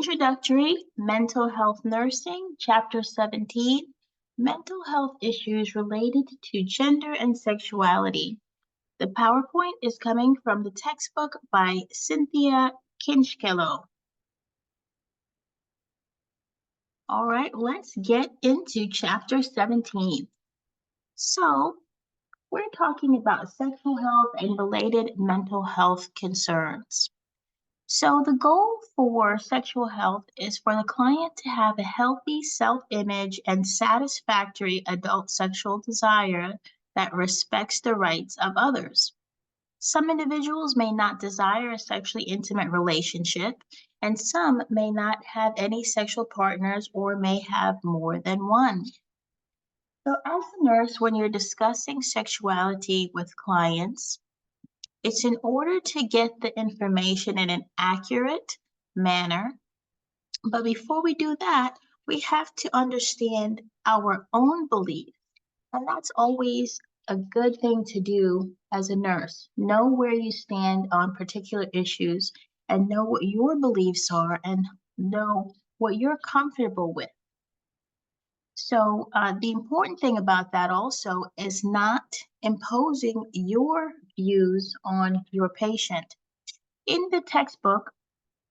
Introductory Mental Health Nursing, Chapter 17, Mental Health Issues Related to Gender and Sexuality. The PowerPoint is coming from the textbook by Cynthia Kinchkelo. All right, let's get into Chapter 17. So, we're talking about sexual health and related mental health concerns. So the goal for sexual health is for the client to have a healthy self-image and satisfactory adult sexual desire that respects the rights of others. Some individuals may not desire a sexually intimate relationship, and some may not have any sexual partners or may have more than one. So as a nurse, when you're discussing sexuality with clients, it's in order to get the information in an accurate manner. But before we do that, we have to understand our own beliefs. And that's always a good thing to do as a nurse. Know where you stand on particular issues and know what your beliefs are and know what you're comfortable with. So the important thing about that also is not imposing your views on your patient. In the textbook,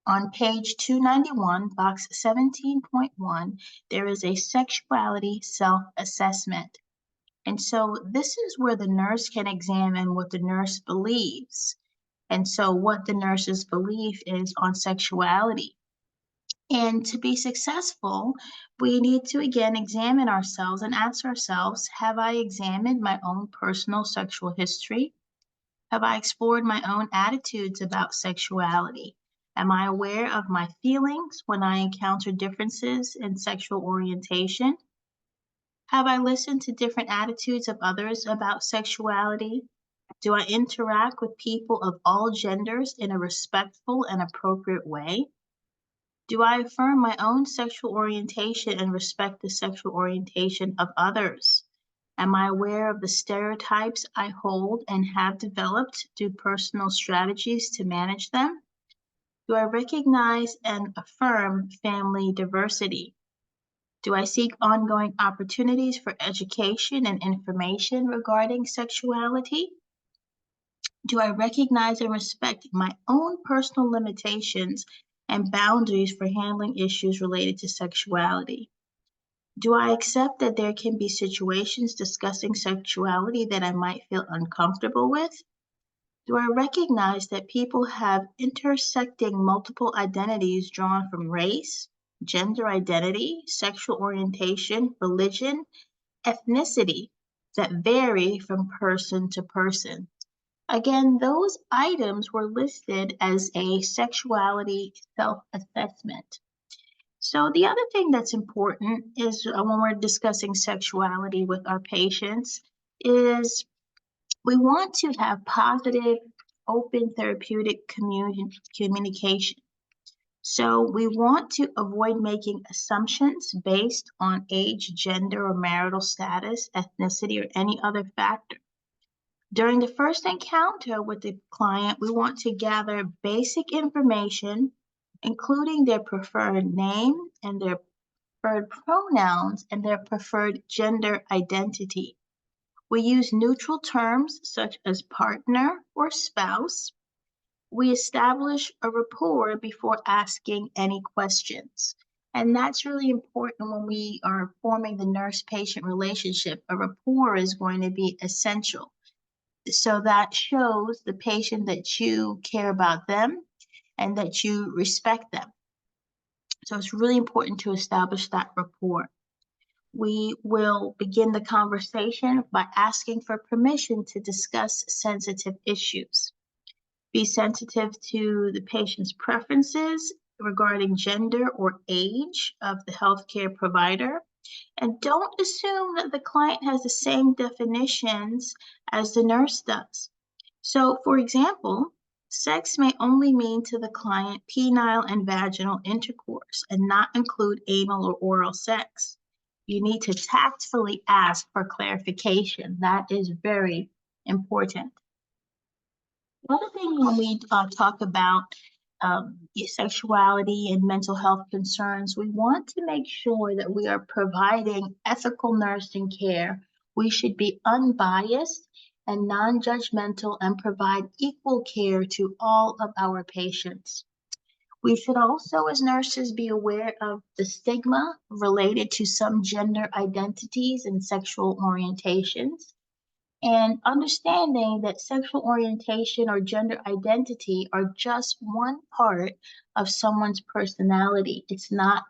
on page 291, box 17.1, there is a sexuality self-assessment. And so this is where the nurse can examine what the nurse believes. And so what the nurse's belief is on sexuality. And to be successful, we need to again examine ourselves and ask ourselves, have I examined my own personal sexual history? Have I explored my own attitudes about sexuality? Am I aware of my feelings when I encounter differences in sexual orientation? Have I listened to different attitudes of others about sexuality? Do I interact with people of all genders in a respectful and appropriate way? Do I affirm my own sexual orientation and respect the sexual orientation of others? Am I aware of the stereotypes I hold and have developed through personal strategies to manage them? Do I recognize and affirm family diversity? Do I seek ongoing opportunities for education and information regarding sexuality? Do I recognize and respect my own personal limitations and boundaries for handling issues related to sexuality? Do I accept that there can be situations discussing sexuality that I might feel uncomfortable with? Do I recognize that people have intersecting multiple identities drawn from race, gender identity, sexual orientation, religion, ethnicity that vary from person to person? Again, those items were listed as a sexuality self-assessment. So the other thing that's important is when we're discussing sexuality with our patients is we want to have positive, open, therapeutic communication. So we want to avoid making assumptions based on age, gender, or marital status, ethnicity, or any other factor. During the first encounter with the client, we want to gather basic information, including their preferred name and their preferred pronouns and their preferred gender identity. We use neutral terms such as partner or spouse. We establish a rapport before asking any questions. And that's really important when we are forming the nurse-patient relationship. A rapport is going to be essential. So that shows the patient that you care about them and that you respect them. So it's really important to establish that rapport. We will begin the conversation by asking for permission to discuss sensitive issues. Be sensitive to the patient's preferences regarding gender or age of the healthcare provider. And don't assume that the client has the same definitions as the nurse does. So, for example, sex may only mean to the client penile and vaginal intercourse and not include anal or oral sex. You need to tactfully ask for clarification. That is very important. The other thing when we talk about sexuality and mental health concerns, we want to make sure that we are providing ethical nursing care. We should be unbiased and non-judgmental and provide equal care to all of our patients. We should also, as nurses, be aware of the stigma related to some gender identities and sexual orientations, and understanding that sexual orientation or gender identity are just one part of someone's personality. It's not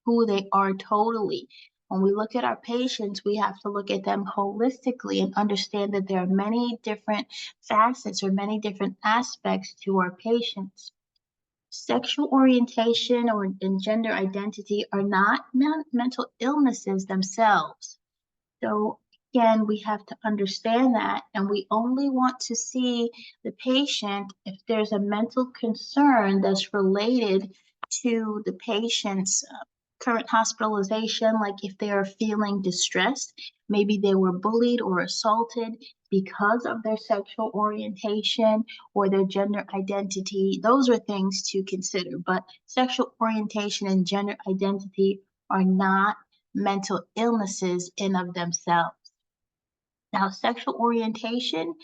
who they are totally. When we look at our patients, we have to look at them holistically and understand that there are many different facets or many different aspects to our patients. Sexual orientation and gender identity are not mental illnesses themselves. So again, we have to understand that, and we only want to see the patient if there's a mental concern that's related to the patient's current hospitalization, like if they are feeling distressed, maybe they were bullied or assaulted because of their sexual orientation or their gender identity. Those are things to consider, but sexual orientation and gender identity are not mental illnesses in of themselves. Now, sexual orientation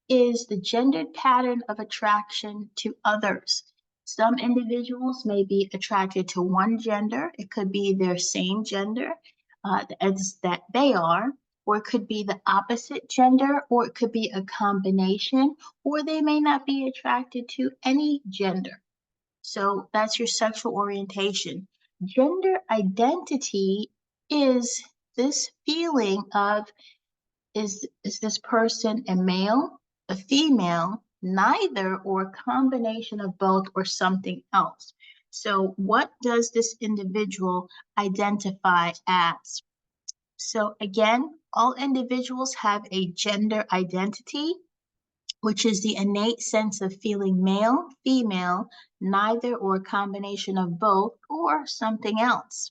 is the gendered pattern of attraction to others. Some individuals may be attracted to one gender. It could be their same gender as that they are, or it could be the opposite gender, or it could be a combination, or they may not be attracted to any gender. So that's your sexual orientation. Gender identity is this feeling of is this person a male, a female, neither, or a combination of both, or something else? So what does this individual identify as? So again, all individuals have a gender identity, which is the innate sense of feeling male, female, neither, or a combination of both, or something else.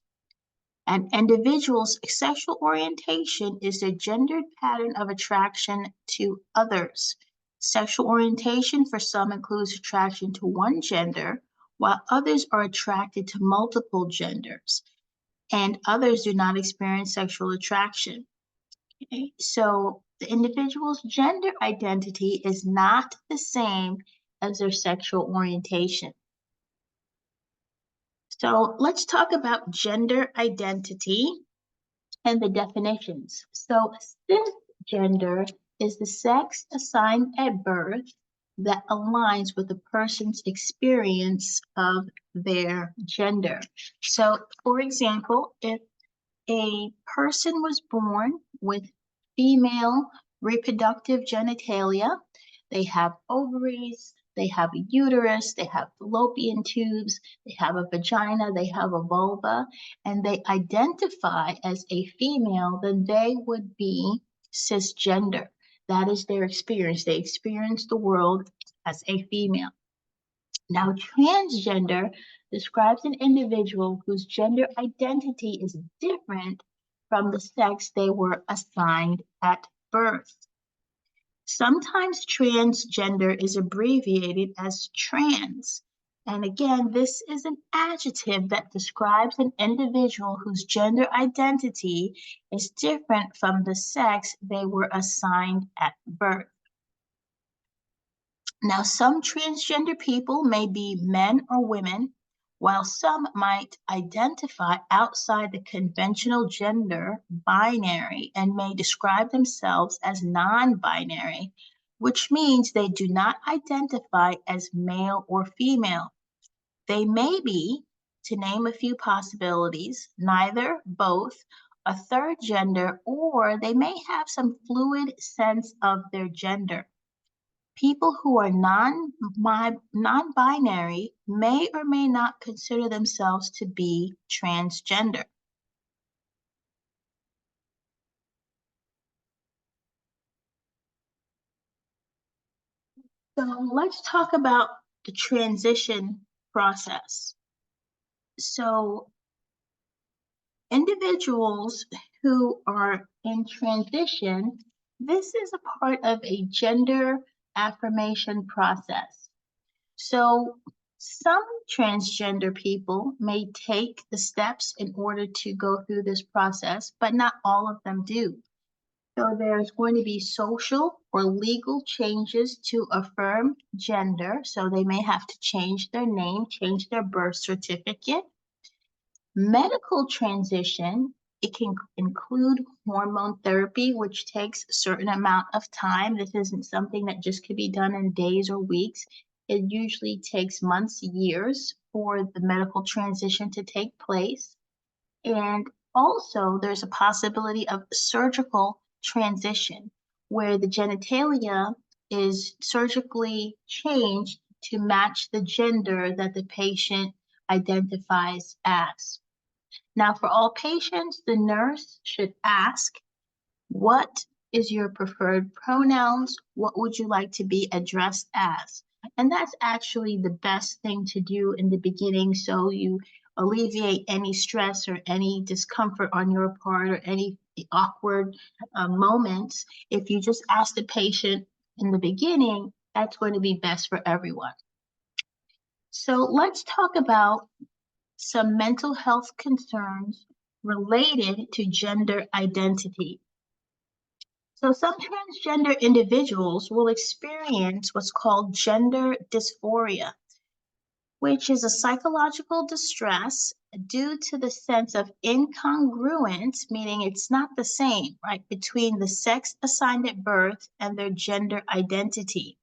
An individual's sexual orientation is a gendered pattern of attraction to others. Sexual orientation for some includes attraction to one gender, while others are attracted to multiple genders, and others do not experience sexual attraction. Okay? So the individual's gender identity is not the same as their sexual orientation. So let's talk about gender identity and the definitions. So cisgender is the sex assigned at birth that aligns with a person's experience of their gender. So for example, if a person was born with female reproductive genitalia, they have ovaries, they have a uterus, they have fallopian tubes, they have a vagina, they have a vulva, and they identify as a female, then they would be cisgender. That is their experience. They experience the world as a female. Now, transgender describes an individual whose gender identity is different from the sex they were assigned at birth. Sometimes transgender is abbreviated as trans. And again, this is an adjective that describes an individual whose gender identity is different from the sex they were assigned at birth. Now, some transgender people may be men or women, while some might identify outside the conventional gender binary and may describe themselves as non-binary, which means they do not identify as male or female. They may be, to name a few possibilities, neither, both, a third gender, or they may have some fluid sense of their gender. People who are non-binary may or may not consider themselves to be transgender. So let's talk about the transition process. So individuals who are in transition, this is a part of a gender affirmation process. So Some transgender people may take the steps in order to go through this process, but not all of them do. So there's going to be social or legal changes to affirm gender. So they may have to change their name, change their birth certificate. Medical transition, it can include hormone therapy, which takes a certain amount of time. This isn't something that just could be done in days or weeks. It usually takes months, years for the medical transition to take place. And also, there's a possibility of surgical transition where the genitalia is surgically changed to match the gender that the patient identifies as. Now, for all patients, the nurse should ask, what is your preferred pronouns? What would you like to be addressed as? And that's actually the best thing to do in the beginning so you alleviate any stress or any discomfort on your part or any awkward moments. If you just ask the patient in the beginning, that's going to be best for everyone. So let's talk about some mental health concerns related to gender identity. So some transgender individuals will experience what's called gender dysphoria, which is a psychological distress due to the sense of incongruence, meaning it's not the same, right, between the sex assigned at birth and their gender identity.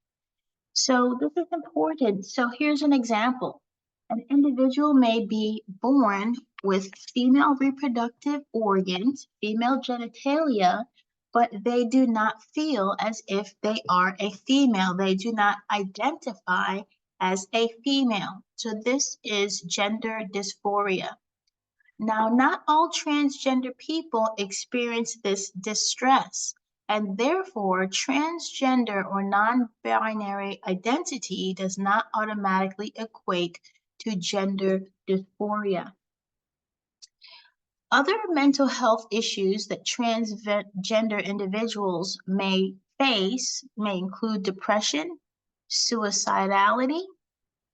So this is important. So here's an example. An individual may be born with female reproductive organs, female genitalia, but they do not feel as if they are a female. They do not identify as a female. So this is gender dysphoria. Now, not all transgender people experience this distress, and therefore, transgender or non-binary identity does not automatically equate to gender dysphoria. Other mental health issues that transgender individuals may face may include depression, suicidality,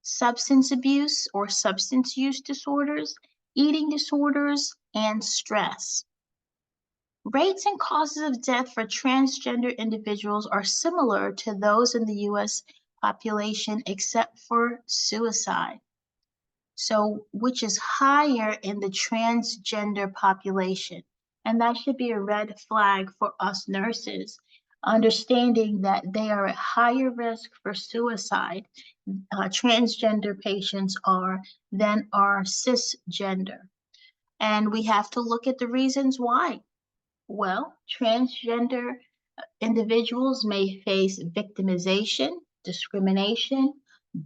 substance abuse or substance use disorders, eating disorders, and stress. Rates and causes of death for transgender individuals are similar to those in the US population except for suicide. So, which is higher in the transgender population. And that should be a red flag for us nurses, understanding that they are at higher risk for suicide, transgender patients are, than are cisgender. And we have to look at the reasons why. Well, transgender individuals may face victimization, discrimination,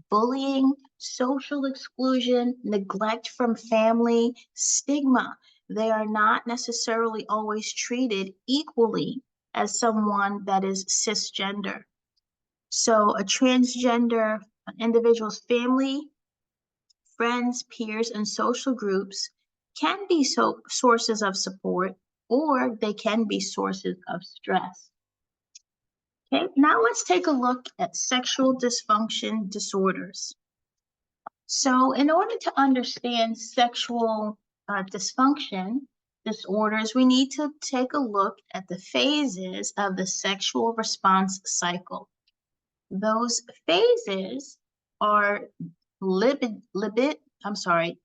bullying, social exclusion, neglect from family, stigma. They are not necessarily always treated equally as someone that is cisgender. So a transgender individual's family, friends, peers, and social groups can be sources of support, or they can be sources of stress. Okay, now let's take a look at sexual dysfunction disorders. So in order to understand sexual dysfunction disorders, we need to take a look at the phases of the sexual response cycle. Those phases are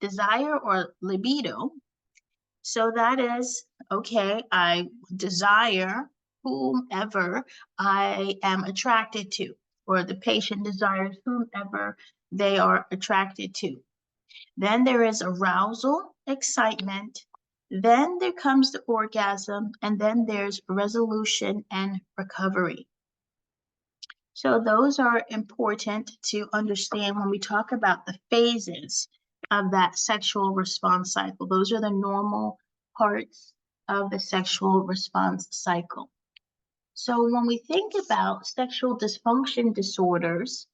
desire or libido. So that is, okay, I desire whomever I am attracted to, or the patient desires whomever they are attracted to. Then there is arousal, excitement. Then there comes the orgasm, and then there's resolution and recovery. So those are important to understand when we talk about the phases of that sexual response cycle. Those are the normal parts of the sexual response cycle. So when we think about sexual dysfunction disorders,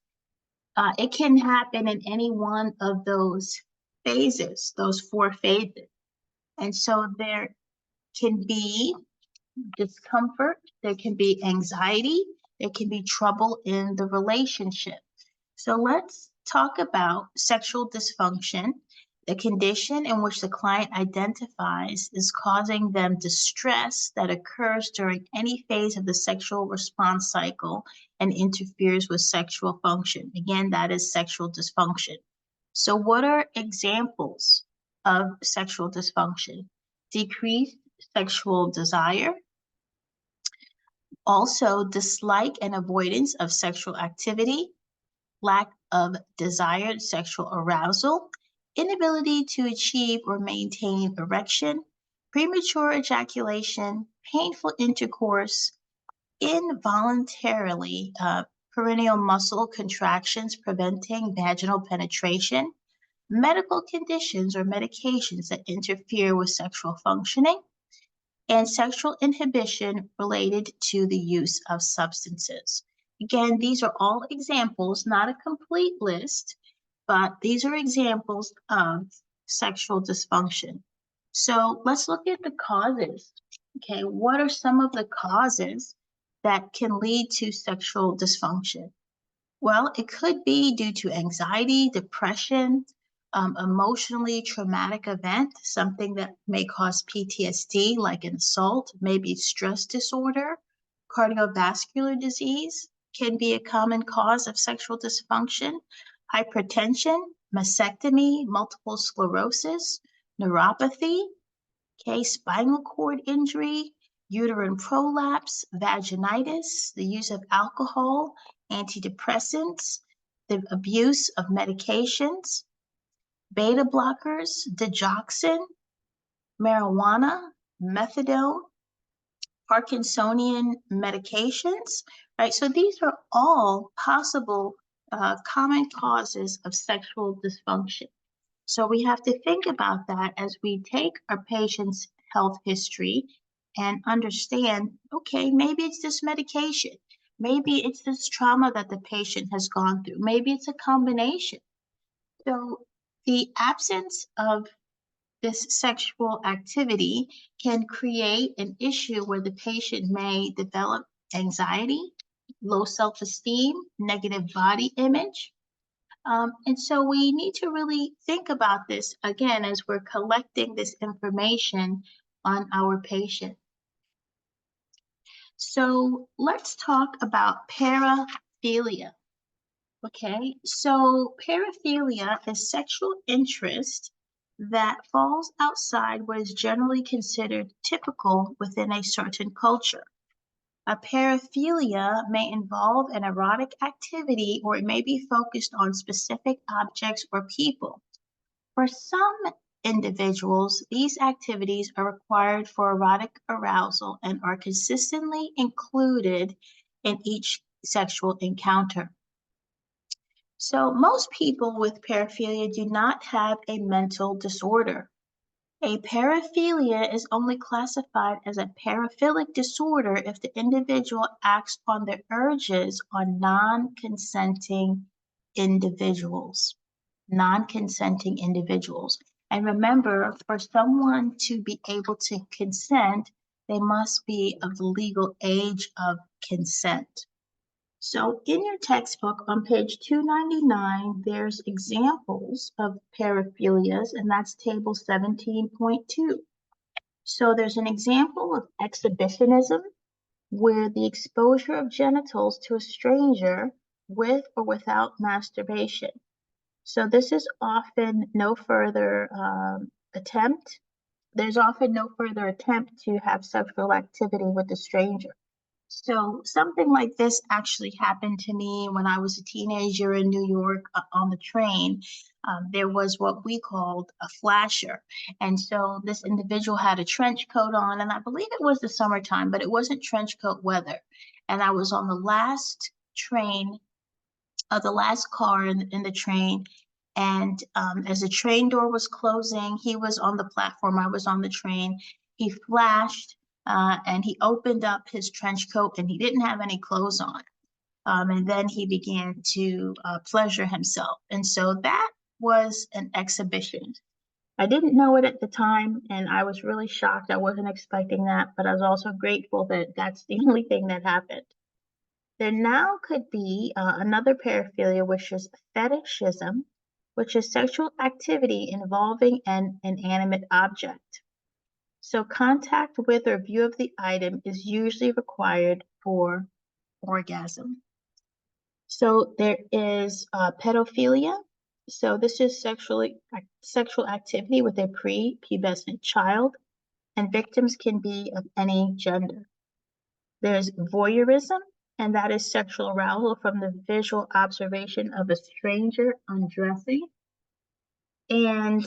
it can happen in any one of those phases, those 4 phases. And so there can be discomfort, there can be anxiety, there can be trouble in the relationship. So let's talk about sexual dysfunction, the condition in which the client identifies is causing them distress that occurs during any phase of the sexual response cycle and interferes with sexual function. Again, that is sexual dysfunction. So what are examples of sexual dysfunction? Decreased sexual desire, also dislike and avoidance of sexual activity, lack of desired sexual arousal, inability to achieve or maintain erection, premature ejaculation, painful intercourse, involuntarily perineal muscle contractions preventing vaginal penetration, medical conditions or medications that interfere with sexual functioning, and sexual inhibition related to the use of substances. Again, these are all examples, not a complete list, but these are examples of sexual dysfunction. So let's look at the causes. Okay, what are some of the causes that can lead to sexual dysfunction? Well, it could be due to anxiety, depression, emotionally traumatic event, something that may cause PTSD, like an assault, maybe stress disorder, cardiovascular disease can be a common cause of sexual dysfunction, hypertension, mastectomy, multiple sclerosis, neuropathy, okay, spinal cord injury, uterine prolapse, vaginitis, the use of alcohol, antidepressants, the abuse of medications, beta blockers, digoxin, marijuana, methadone, Parkinsonian medications, right? So these are all possible common causes of sexual dysfunction. So we have to think about that as we take our patient's health history and understand, okay, maybe it's this medication. Maybe it's this trauma that the patient has gone through. Maybe it's a combination. So the absence of this sexual activity can create an issue where the patient may develop anxiety, low self-esteem, negative body image. And so we need to really think about this again as we're collecting this information on our patient. So let's talk about paraphilia. Okay, so paraphilia is sexual interest that falls outside what is generally considered typical within a certain culture. A paraphilia may involve an erotic activity or it may be focused on specific objects or people. For some individuals, these activities are required for erotic arousal and are consistently included in each sexual encounter. So most people with paraphilia do not have a mental disorder. A paraphilia is only classified as a paraphilic disorder if the individual acts on their urges on non-consenting individuals. Non-consenting individuals. And remember, for someone to be able to consent, they must be of the legal age of consent. So in your textbook on page 299, there's examples of paraphilias, and that's table 17.2. So there's an example of exhibitionism, where the exposure of genitals to a stranger with or without masturbation. So this is often no further attempt. There's often no further attempt to have sexual activity with a stranger. So something like this actually happened to me when I was a teenager in New York on the train. There was what we called a flasher. And so this individual had a trench coat on, and I believe it was the summertime, but it wasn't trench coat weather. And I was on the last train, the last car in the train. And as the train door was closing, he was on the platform, I was on the train. He flashed and he opened up his trench coat and he didn't have any clothes on. And then he began to pleasure himself. And so that was an exhibition. I didn't know it at the time, and I was really shocked. I wasn't expecting that, but I was also grateful that that's the only thing that happened. There now could be another paraphilia, which is fetishism, which is sexual activity involving an inanimate object. So contact with or view of the item is usually required for orgasm. So there is pedophilia. So this is sexual activity with a prepubescent child, and victims can be of any gender. There's voyeurism, and that is sexual arousal from the visual observation of a stranger undressing. And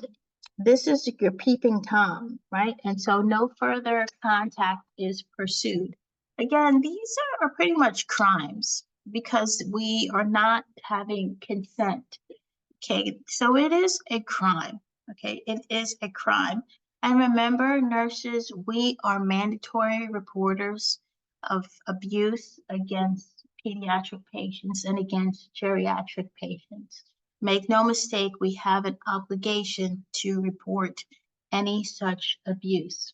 this is your peeping Tom, right? And so no further contact is pursued. Again, these are pretty much crimes because we are not having consent. Okay, so it is a crime. Okay, it is a crime. And remember, nurses, we are mandatory reporters of abuse against pediatric patients and against geriatric patients. Make no mistake, we have an obligation to report any such abuse.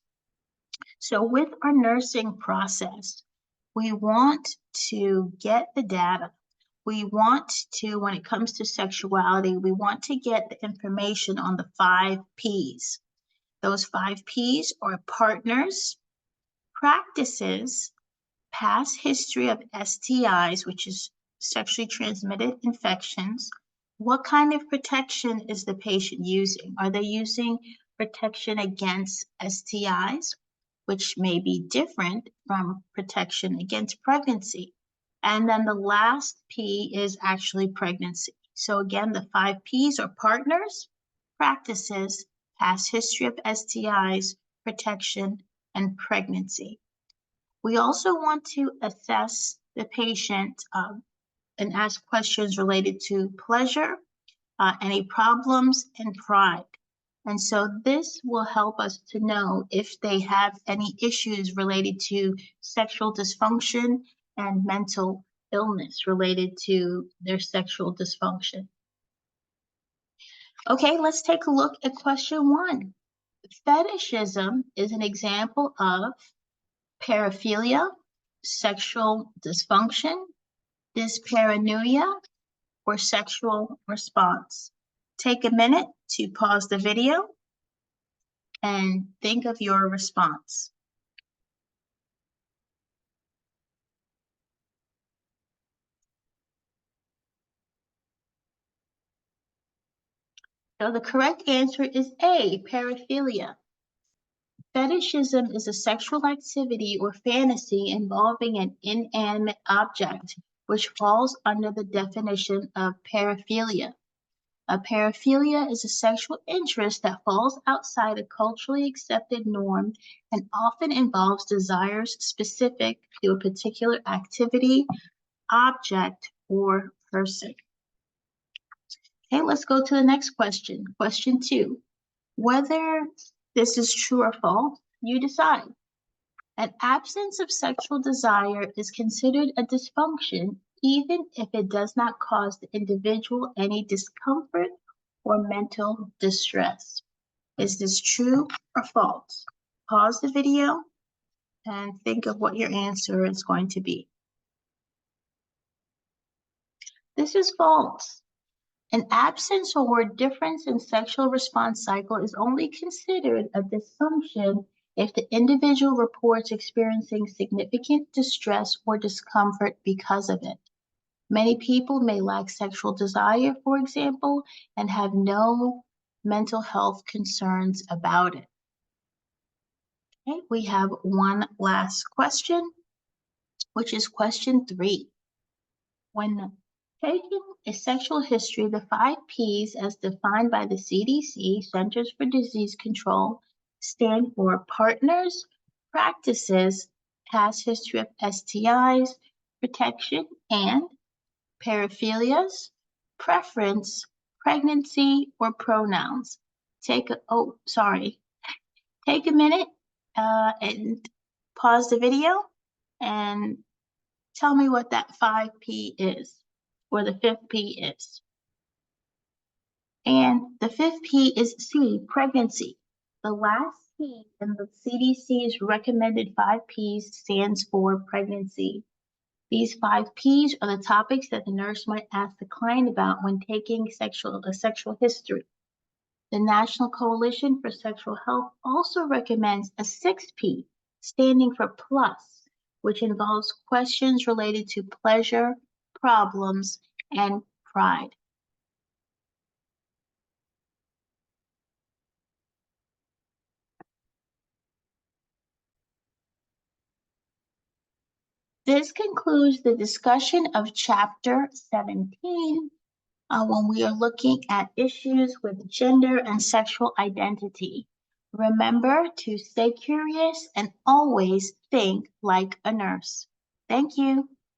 So with our nursing process, we want to get the data. We want to, when it comes to sexuality, we want to get the information on the 5 Ps. Those 5 Ps are partners, practices, past history of STIs, which is sexually transmitted infections. What kind of protection is the patient using? Are they using protection against STIs, which may be different from protection against pregnancy? And then the last P is actually pregnancy. So again, the 5 Ps are partners, practices, past history of STIs, protection, and pregnancy. We also want to assess the patient and ask questions related to pleasure, any problems, and pride. And so this will help us to know if they have any issues related to sexual dysfunction and mental illness related to their sexual dysfunction. Okay, let's take a look at question 1. Fetishism is an example of paraphilia, sexual dysfunction, dyspareunia, or sexual response. Take a minute to pause the video and think of your response. So the correct answer is A, paraphilia. Fetishism is a sexual activity or fantasy involving an inanimate object, which falls under the definition of paraphilia. A paraphilia is a sexual interest that falls outside a culturally accepted norm and often involves desires specific to a particular activity, object, or person. Okay, let's go to the next question. Question 2. Whether this is true or false, you decide. An absence of sexual desire is considered a dysfunction even if it does not cause the individual any discomfort or mental distress. Is this true or false? Pause the video and think of what your answer is going to be. This is false. An absence or difference in sexual response cycle is only considered a dysfunction if the individual reports experiencing significant distress or discomfort because of it. Many people may lack sexual desire, for example, and have no mental health concerns about it. Okay, we have one last question, which is question 3. When taking a sexual history, the 5 Ps as defined by the CDC, Centers for Disease Control, stand for partners, practices, past history of STIs, protection, and paraphilias, preference, pregnancy, or pronouns. Take a minute and pause the video and tell me what that 5P is, or the 5th P is. And the 5th P is C, pregnancy. The last P in the CDC's recommended 5 Ps stands for pregnancy. These 5 Ps are the topics that the nurse might ask the client about when taking a sexual history. The National Coalition for Sexual Health also recommends a 6P, standing for plus, which involves questions related to pleasure, problems, and pride. This concludes the discussion of Chapter 17 when we are looking at issues with gender and sexual identity. Remember to stay curious and always think like a nurse. Thank you.